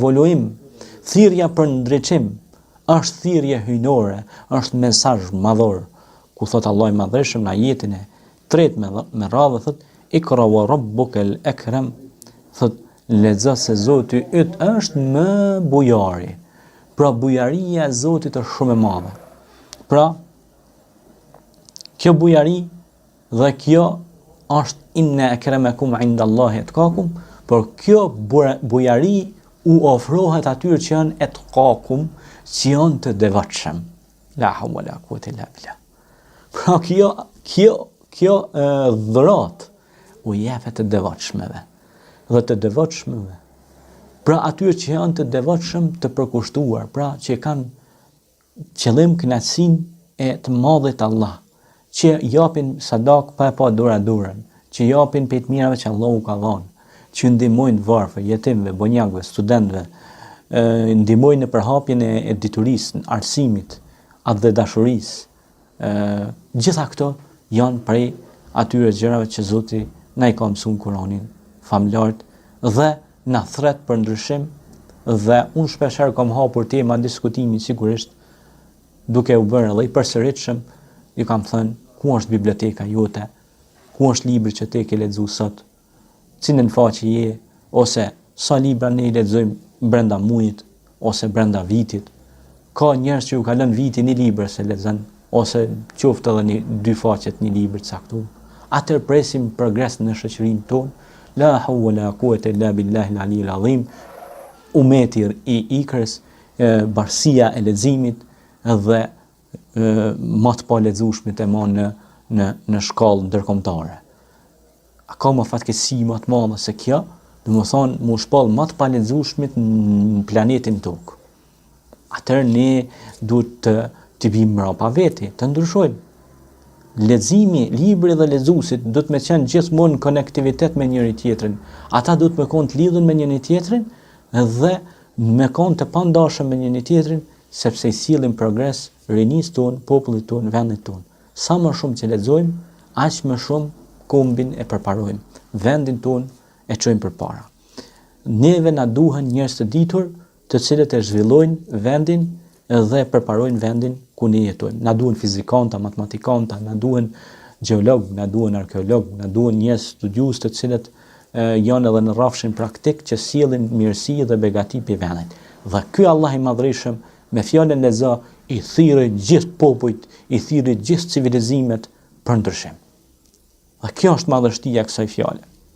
evoluim, thirrja për ndriçim, është thirrje hyjnore, është mesazh madhor, ku thot Allahu i Madhreshëm në ajetin e 3 me radhë thot Ikra wa rabbukal akram, thot lexo se Zoti yt është më bujari. Pra bujaria e Zotit është shumë e madhe. Pra kjo bujari dhe kjo është inna akramakum indallahi atqakum, por kjo bujari u ofrohet atyre që janë atqakum, që janë të devotshëm. La hawla wala quwwata illa billah. Pra kjo dhurat u jepet të devotshmeve dhe të devotshmeve. Pra atyre që janë të devotshëm, të përkushtuar, pra që kanë qëllim kënaqësinë e të madhit Allah, që japin sadak pa durën, që japin për të mirave që Allahu ka dhënë, që ndihmojnë varfër, jetimve, bonjakëve, studentëve, ndihmojnë në përhapjen e diturisë, arsimit, atë dhe dashurisë. Gjitha këto janë prej atyre gjërave që Zoti na i ka mësuar në Kur'anin familjarët dhe na thret për ndryshim, dhe unë shpeshherë kam hapur tema diskutimi sigurisht duke u bërë edhe i përsëritshëm, ju kam thënë ku është biblioteka jote, ku është libri që te ke lexuar sot, cilën faqe je, ose sa libra ne i lexojmë brenda muajit ose brenda vitit. Ka njerëz që u kalon viti një libër se lexon, ose qoftë edhe 2 faqe të një libri të caktuar. Atëherë presim progres në shoqërinë tonë. La hawla wala quwwata illa billahi al-aliyyil azim. Umeti i ikrës, barësia e leximit dhe më të palexueshmit e më në shkallë ndërkombëtare. A ka më fatkeqësi më të madhe se kjo? Domethënë, më shpall më të palexueshmit në planetin Tokë. Atëherë ne duhet të vim mbrapa veti, të ndryshojmë. Leximi, libri dhe lexuesit do të më qenë gjithmonë në konektivitet me njëri tjetrin. Ata do të më kanë të lidhur me njëri tjetrin dhe me kanë të pandashëm me njëri tjetrin, sepse i sillin progres rinisë tonë, popullit tonë, vendit tonë. Sa më shumë që lexojmë, aq më shumë kombin e përparojmë, vendin tonë e çojmë përpara. Neve na duhen njerëz të ditur, të cilët e zhvillojnë vendin dhe përparojnë vendin ku ne jetojmë. Na duhen fizikanta, matematikanta, na duhen gjeolog, na duhen arkeolog, na duhen njerëz studiues të cilët janë edhe në rrafshin praktik që sjellin mirësi dhe begati për vendin. Dhe ky Allah i Madhreshëm me fjalën lexo i thirrë gjithë popujt, i thirrë gjithë civilizimet për ndryshim. Dhe kjo është madhështia e kësaj fjale.